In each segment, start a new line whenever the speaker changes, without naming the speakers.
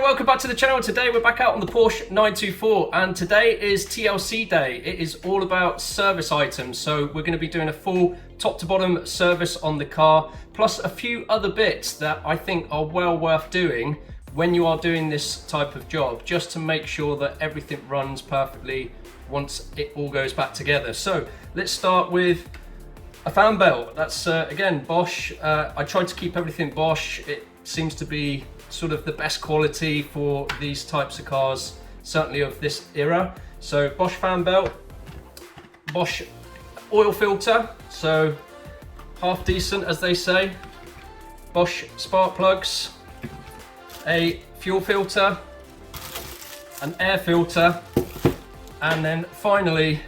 Welcome back to the channel. Today we're back out on the Porsche 924 and today is TLC day. It is all about service items, so we're going to be doing a full top to bottom service on the car, plus a few other bits that I think are well worth doing when you are doing this type of job, just to make sure that everything runs perfectly once it all goes back together. So let's start with a fan belt. That's again Bosch. I tried to keep everything Bosch. It seems to be sort of the best quality for these types of cars, certainly of this era. So Bosch fan belt, Bosch oil filter, so half decent as they say, Bosch spark plugs, a fuel filter, an air filter, and then finally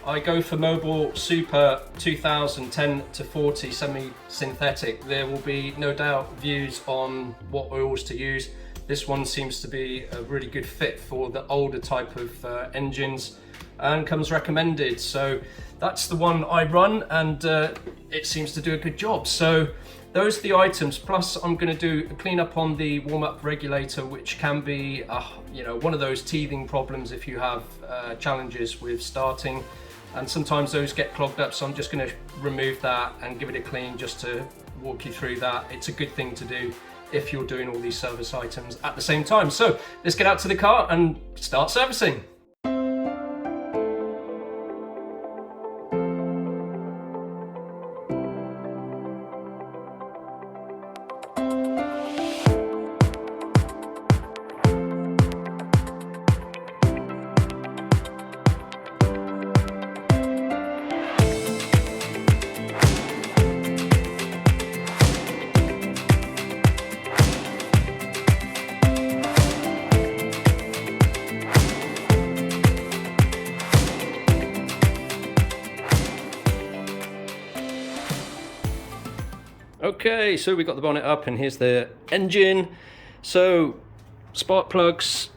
I go for Mobil Super 2010 to 40 semi-synthetic. There will be no doubt views on what oils to use. This one seems to be a really good fit for the older type of engines and comes recommended. So that's the one I run, and it seems to do a good job. So those are the items, plus I'm going to do a clean up on the warm-up regulator, which can be one of those teething problems if you have challenges with starting, and sometimes those get clogged up. So I'm just going to remove that and give it a clean just to walk you through that. It's a good thing to do if you're doing all these service items at the same time. So let's get out to the car and start servicing. Okay, so we got the bonnet up and here's the engine. So spark plugs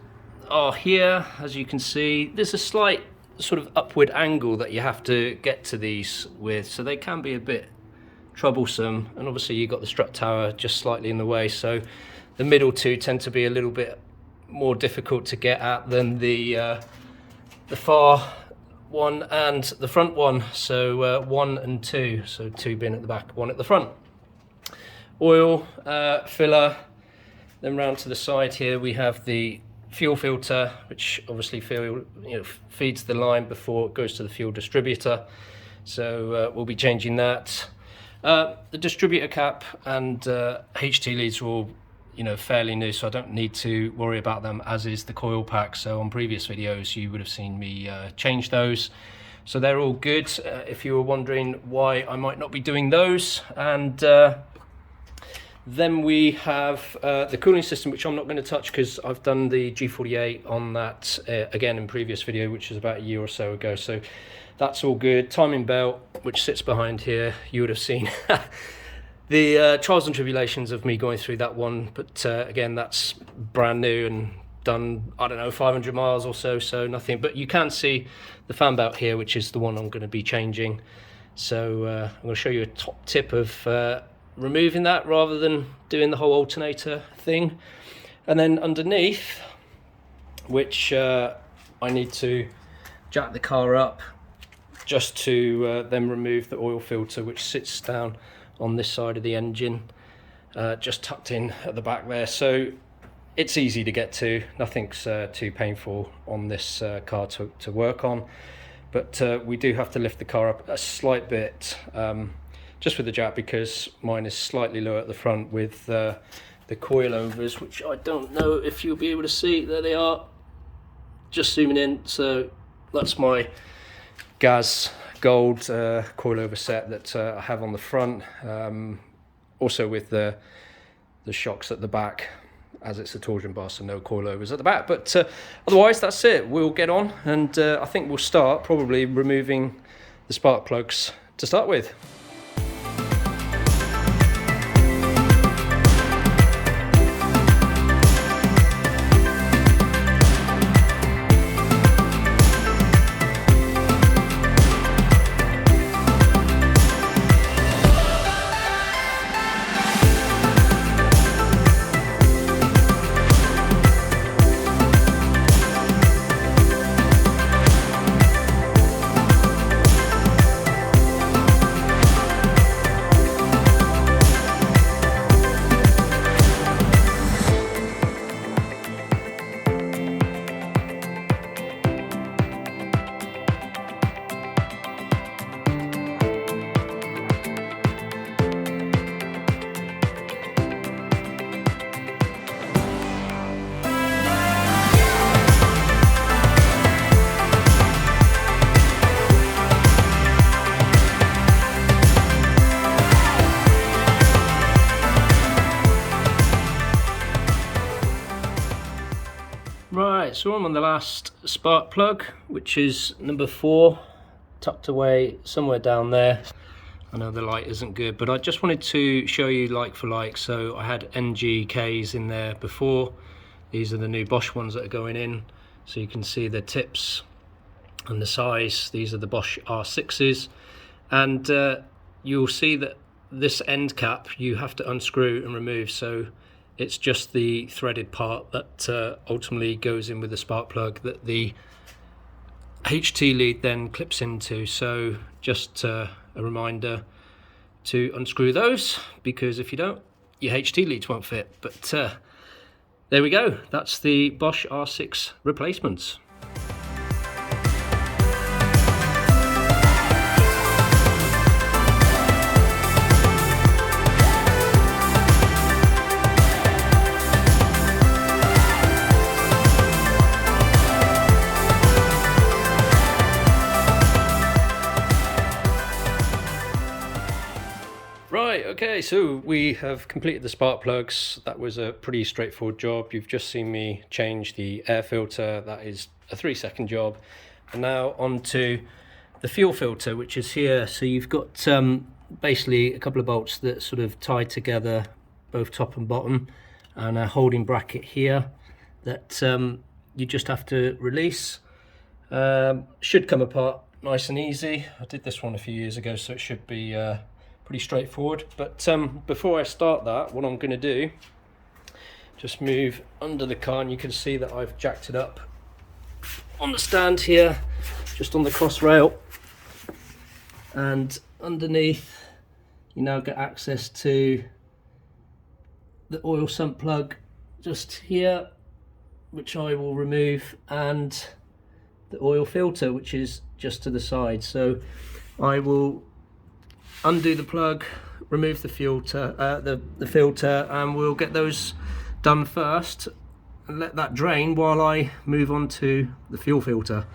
are here, as you can see. There's a slight sort of upward angle that you have to get to these with, so they can be a bit troublesome. And obviously you've got the strut tower just slightly in the way, so the middle two tend to be a little bit more difficult to get at than the far one and the front one. So 1 and 2, so 2 being at the back, 1 at the front. Oil filler, then round to the side here we have the fuel filter, which obviously feeds the line before it goes to the fuel distributor. So we'll be changing that. The distributor cap and HT leads are all fairly new, so I don't need to worry about them, as is the coil pack. So on previous videos you would have seen me change those, so they're all good. If you were wondering why I might not be doing those. And then we have the cooling system, which I'm not going to touch because I've done the G48 on that again in previous video, which is about a year or so ago. So that's all good. Timing belt, which sits behind here, you would have seen the trials and tribulations of me going through that one. But again, that's brand new and done, I don't know, 500 miles or so, so nothing. But you can see the fan belt here, which is the one I'm going to be changing. So I'm going to show you a top tip of removing that rather than doing the whole alternator thing. And then underneath, which I need to jack the car up just to then remove the oil filter, which sits down on this side of the engine, just tucked in at the back there. So it's easy to get to, nothing's too painful on this car to work on. But we do have to lift the car up a slight bit, just with the jack, because mine is slightly lower at the front with the coilovers, which I don't know if you'll be able to see. There they are. just zooming in, so that's my Gaz gold coilover set that I have on the front, also with the shocks at the back, as it's a torsion bar, so no coilovers at the back. But otherwise, that's it. We'll get on, and I think we'll start probably removing the spark plugs to start with. Right, so I'm on the last spark plug, which is number 4, tucked away somewhere down there. I know the light isn't good, but I just wanted to show you like for like. So I had NGKs in there before. These are the new Bosch ones that are going in. So you can see the tips and the size. These are the Bosch R6s. And you'll see that this end cap you have to unscrew and remove. So it's just the threaded part that ultimately goes in with the spark plug that the HT lead then clips into. So just a reminder to unscrew those, because if you don't, your HT leads won't fit. But there we go, that's the Bosch R6 replacements. Right, okay, so we have completed the spark plugs. That was a pretty straightforward job. You've just seen me change the air filter. That is a 3-second job. And now on to the fuel filter, which is here. So you've got basically a couple of bolts that sort of tie together both top and bottom, and a holding bracket here that you just have to release. Should come apart nice and easy. I did this one a few years ago, so it should be pretty straightforward. But before I start that, what I'm going to do, just move under the car, and you can see that I've jacked it up on the stand here, just on the cross rail, and underneath you now get access to the oil sump plug just here, which I will remove, and the oil filter, which is just to the side. So I will undo the plug, remove the filter, the filter, and we'll get those done first and let that drain while I move on to the fuel filter.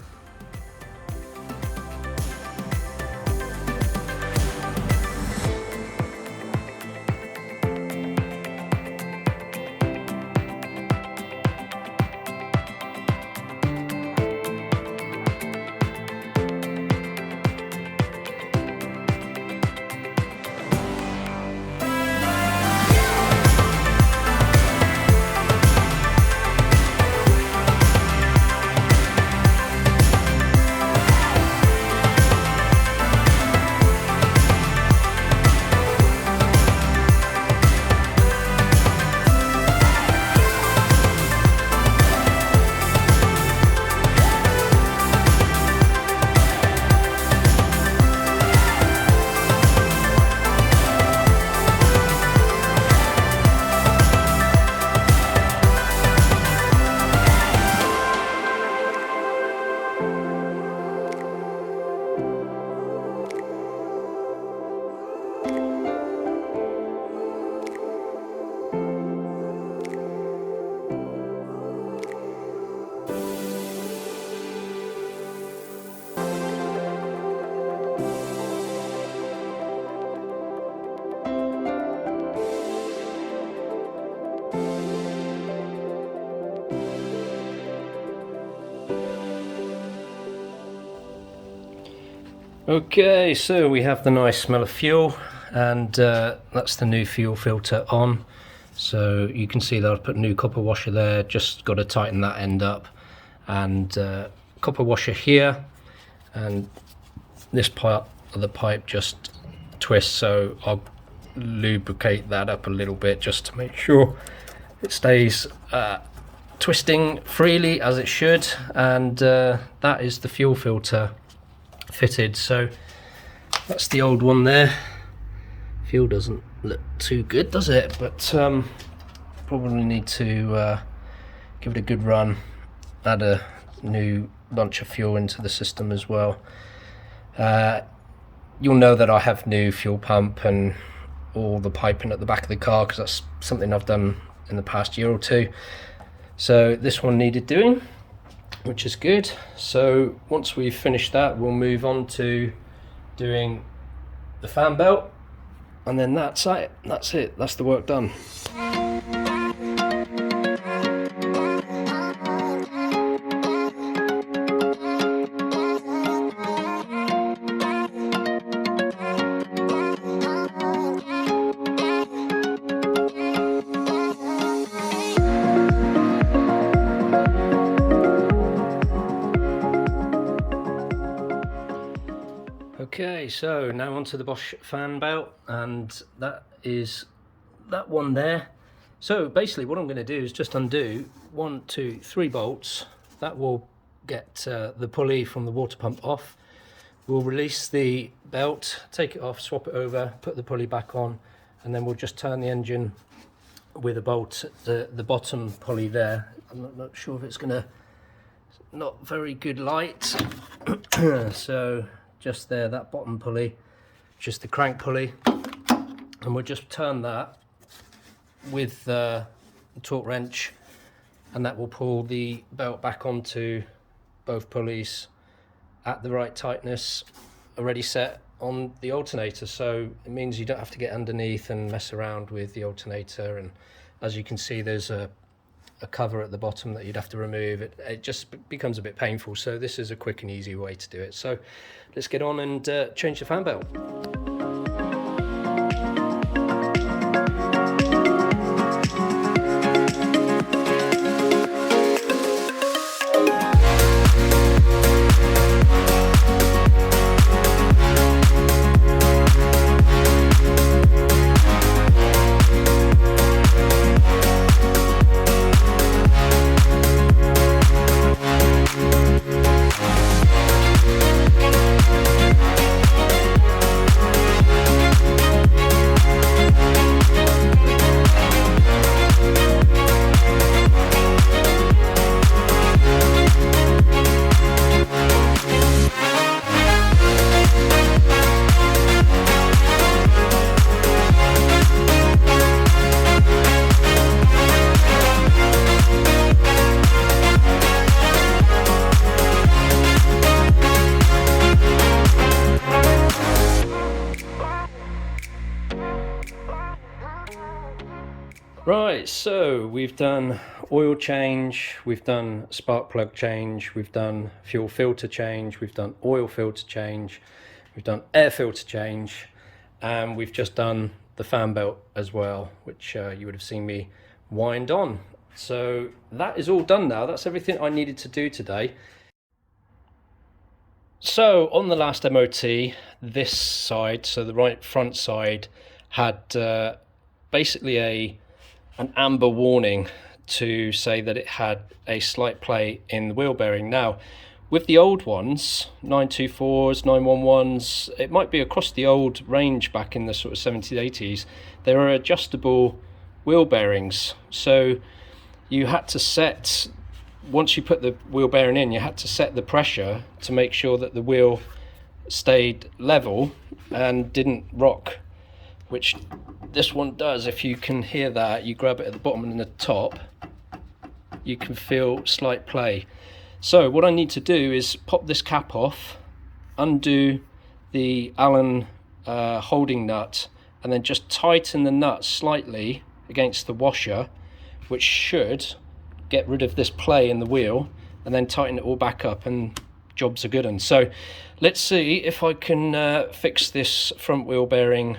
Okay, so we have the nice smell of fuel, and that's the new fuel filter on. So you can see that I've put a new copper washer there, just got to tighten that end up, and copper washer here, and this part of the pipe just twists, so I'll lubricate that up a little bit just to make sure it stays twisting freely as it should. And that is the fuel filter fitted. So that's the old one there. Fuel doesn't look too good, does it? But probably need to give it a good run, add a new bunch of fuel into the system as well. You'll know that I have new fuel pump and all the piping at the back of the car, because that's something I've done in the past year or two. So this one needed doing, which is good. So once we've finished that, we'll move on to doing the fan belt, and then that's it. That's the work done. Okay, so now onto the Bosch fan belt, and that is that one there. So basically what I'm going to do is just undo 1, 2, 3 bolts. That will get the pulley from the water pump off. We'll release the belt, take it off, swap it over, put the pulley back on, and then we'll just turn the engine with a bolt at the bottom pulley there. I'm not sure if it's going to, not very good light. So just there, that bottom pulley, just the crank pulley, and we'll just turn that with the torque wrench, and that will pull the belt back onto both pulleys at the right tightness, already set on the alternator. So it means you don't have to get underneath and mess around with the alternator. And as you can see, there's a cover at the bottom that you'd have to remove. It just becomes a bit painful, so this is a quick and easy way to do it. So let's get on and change the fan belt. Right, so we've done oil change, we've done spark plug change, we've done fuel filter change, we've done oil filter change, we've done air filter change, and we've just done the fan belt as well, which you would have seen me wind on. So that is all done now. That's everything I needed to do today. So on the last MOT, this side, so the right front side, had basically an amber warning to say that it had a slight play in the wheel bearing. Now, with the old ones, 924s, 911s, it might be across the old range back in the sort of 70s, 80s, there are adjustable wheel bearings. So you had to set, once you put the wheel bearing in, you had to set the pressure to make sure that the wheel stayed level and didn't rock, which this one does. If you can hear that, you grab it at the bottom and the top, you can feel slight play. So what I need to do is pop this cap off, undo the Allen holding nut, and then just tighten the nut slightly against the washer, which should get rid of this play in the wheel, and then tighten it all back up, and job's a good one. So let's see if I can fix this front wheel bearing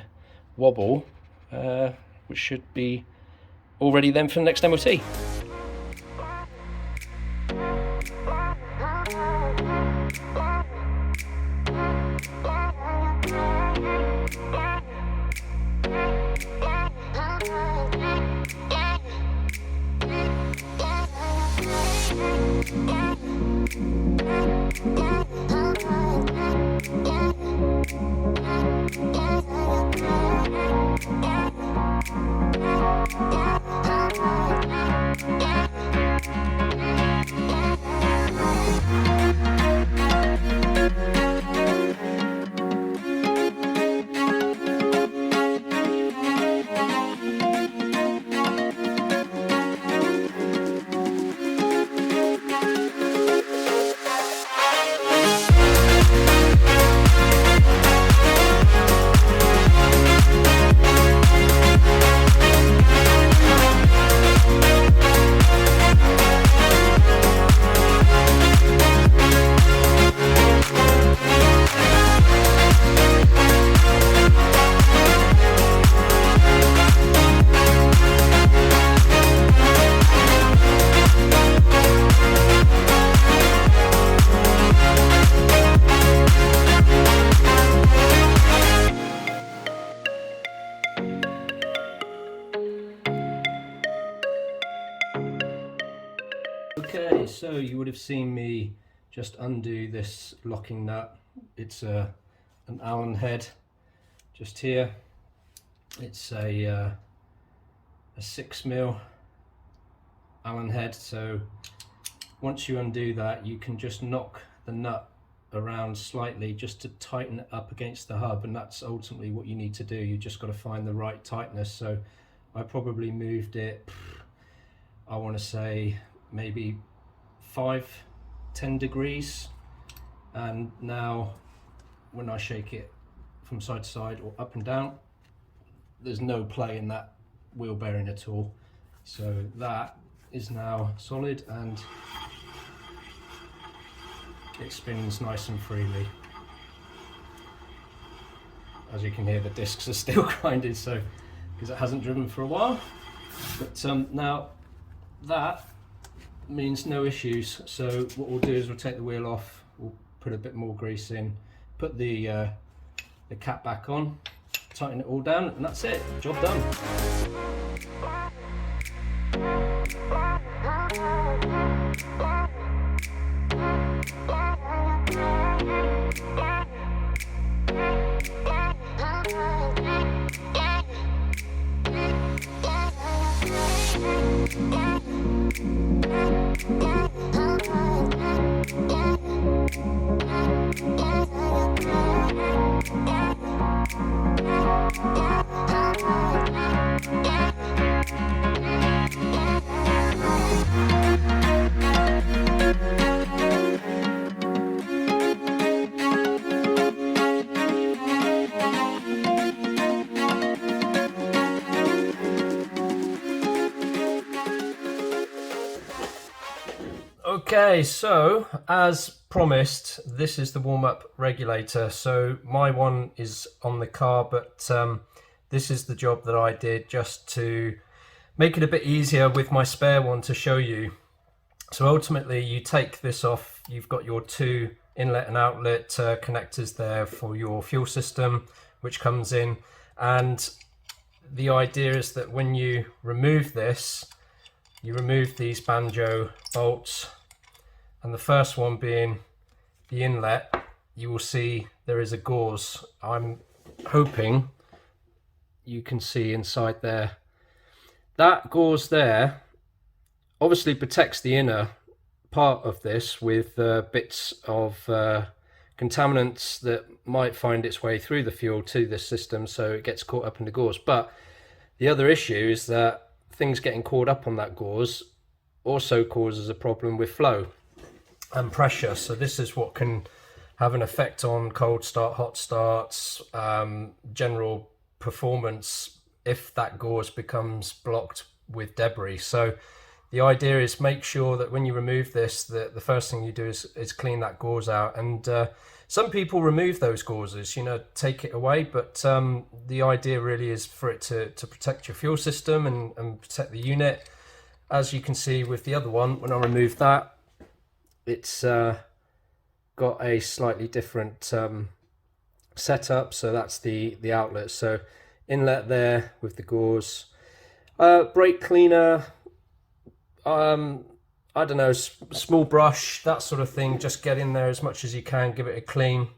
wobble, which should be all ready then for the next MOT. Okay, so you would have seen me just undo this locking nut. It's an Allen head just here. It's a 6mm Allen head, so once you undo that you can just knock the nut around slightly just to tighten it up against the hub, and that's ultimately what you need to do. You just got to find the right tightness. So I probably moved it, I want to say maybe 5-10 degrees, and now when I shake it from side to side or up and down, there's no play in that wheel bearing at all. So that is now solid and it spins nice and freely. As you can hear, the discs are still grinded, so because it hasn't driven for a while. But now that means no issues. So what we'll do is we'll take the wheel off, we'll put a bit more grease in, put the cap back on, tighten it all down, and that's it, job done. Okay, so as promised, this is the warm-up regulator. So my one is on the car, but this is the job that I did just to make it a bit easier with my spare one to show you. So ultimately you take this off, you've got your two inlet and outlet connectors there for your fuel system, which comes in, and the idea is that when you remove this, you remove these banjo bolts, and the first one being the inlet, you will see there is a gauze. I'm hoping you can see inside there. That gauze there obviously protects the inner part of this with bits of contaminants that might find its way through the fuel to this system, so it gets caught up in the gauze. But the other issue is that things getting caught up on that gauze also causes a problem with flow and pressure. So this is what can have an effect on cold start, hot starts, general performance if that gauze becomes blocked with debris. So the idea is make sure that when you remove this, that the first thing you do is clean that gauze out. And some people remove those gauzes, you know, take it away, but the idea really is for it to protect your fuel system and protect the unit. As you can see with the other one, when I remove that, it's got a slightly different setup. So that's the outlet. So inlet there with the gauze. Brake cleaner, I don't know, small brush, that sort of thing. Just get in there as much as you can, give it a clean.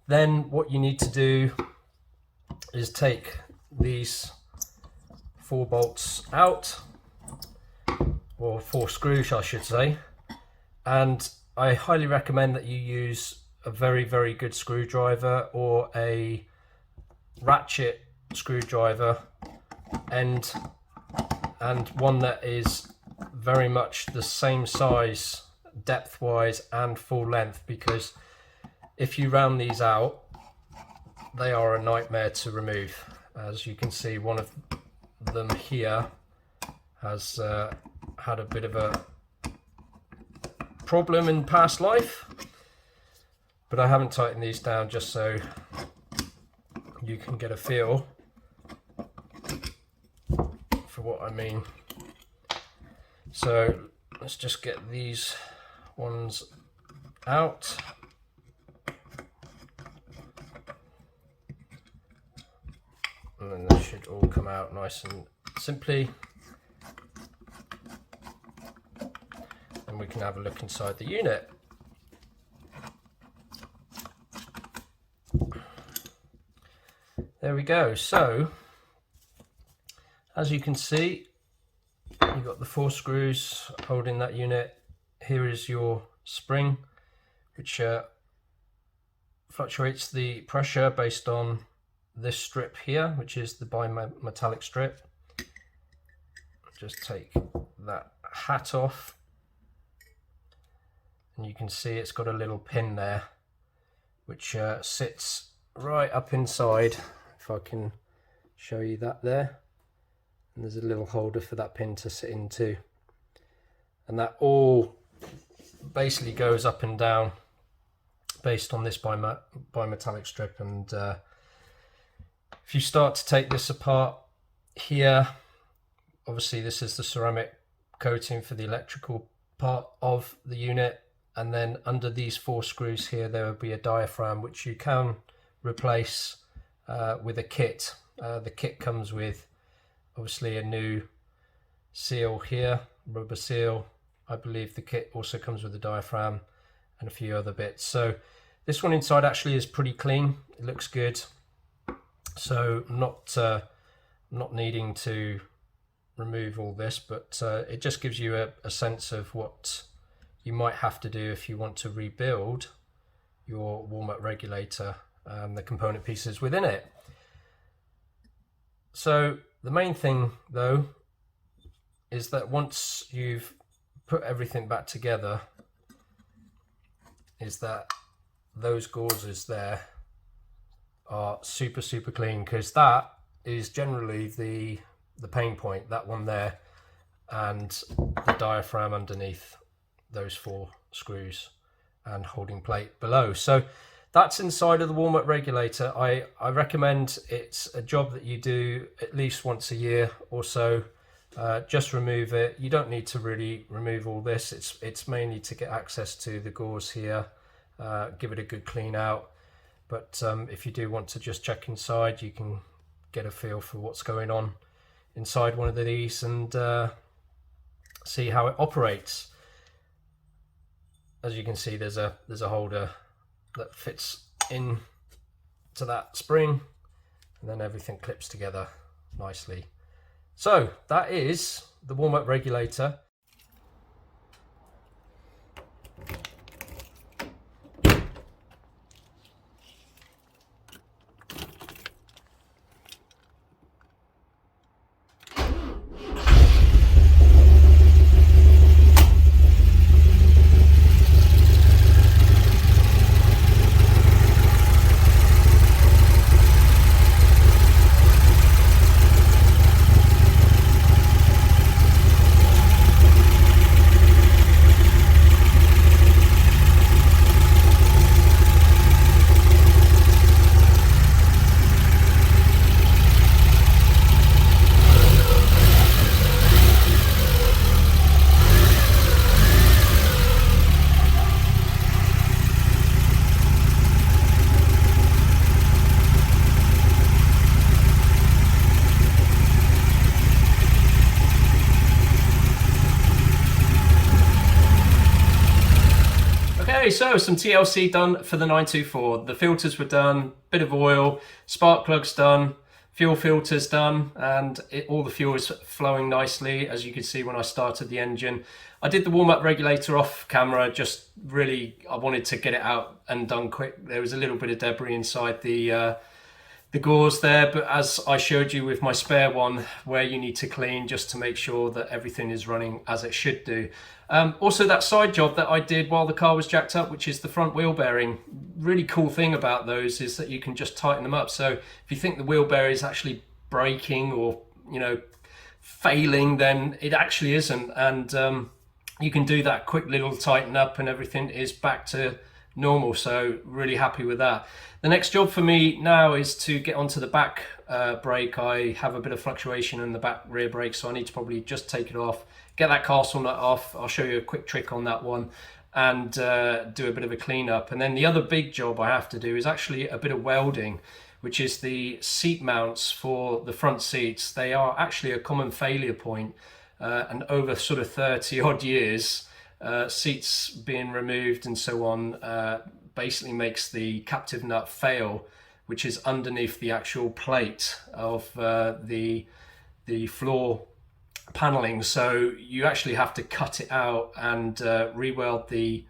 Then what you need to do is take these 4 bolts out, or 4 screws I should say, and I highly recommend that you use a very, very good screwdriver or a ratchet screwdriver, and one that is very much the same size depth wise and full length, because if you round these out, they are a nightmare to remove. As you can see, one of them here has had a bit of a problem in past life, but I haven't tightened these down, just so you can get a feel for what I mean. So let's just get these ones out. And then they should all come out nice and simply. And we can have a look inside the unit. There we go. So as you can see, you've got the 4 screws holding that unit. Here is your spring, which fluctuates the pressure based on this strip here, which is the bimetallic strip. Just take that hat off, and you can see it's got a little pin there, which sits right up inside. If I can show you that there. And there's a little holder for that pin to sit into, and that all basically goes up and down based on this bimetallic strip. And if you start to take this apart here, obviously this is the ceramic coating for the electrical part of the unit, and then under these 4 screws here there will be a diaphragm which you can replace with a kit. The kit comes with obviously a new seal here, rubber seal. I believe the kit also comes with a diaphragm and a few other bits. So this one inside actually is pretty clean. It looks good. So not needing to remove all this, but it just gives you a sense of what you might have to do if you want to rebuild your warm-up regulator and the component pieces within it. So the main thing though is that once you've put everything back together, is that those gauzes there are super clean, because that is generally the pain point, that one there, and the diaphragm underneath those 4 screws and holding plate below. So that's inside of the warm-up regulator. I recommend it's a job that you do at least once a year or so. Just remove it. You don't need to really remove all this. It's mainly to get access to the gauze here, give it a good clean out. But if you do want to just check inside, you can get a feel for what's going on inside one of these and see how it operates. As you can see, there's a holder that fits in to that spring, and then everything clips together nicely. So that is the warm-up regulator. so some TLC done for the 924. The filters were done, bit of oil, spark plugs done, fuel filters done, and all the fuel is flowing nicely, as you can see when I started the engine. I did the warm-up regulator off camera, just really, I wanted to get it out and done quick. There was a little bit of debris inside the gauze there, but as I showed you with my spare one, where you need to clean just to make sure that everything is running as it should do. Also, that side job that I did while the car was jacked up, which is the front wheel bearing. Really cool thing about those is that you can just tighten them up. So if you think the wheel bearing is actually breaking or, you know, failing, then it actually isn't. And you can do that quick little tighten up and everything is back to normal. So really happy with that. The next job for me now is to get onto the back brake. I have a bit of fluctuation in the back rear brake, so I need to probably just take it off, get that castle nut off. I'll show you a quick trick on that one, and do a bit of a cleanup. And then the other big job I have to do is actually a bit of welding, which is the seat mounts for the front seats. They are actually a common failure point, and over sort of 30 odd years, seats being removed and so on basically makes the captive nut fail, which is underneath the actual plate of the floor paneling. So you actually have to cut it out and re-weld the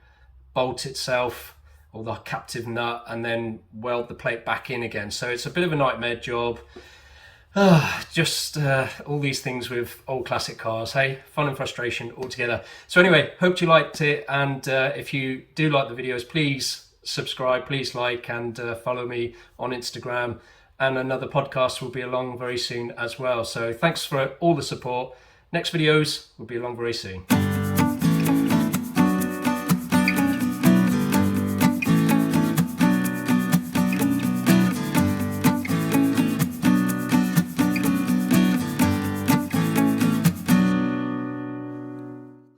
bolt itself, or the captive nut, and then weld the plate back in again. So it's a bit of a nightmare job. Just all these things with old classic cars, hey, fun and frustration all together. So anyway, hope you liked it, and if you do like the videos, please subscribe, please like, and follow me on Instagram, and another podcast will be along very soon as well. So thanks for all the support. Next videos will be along very soon.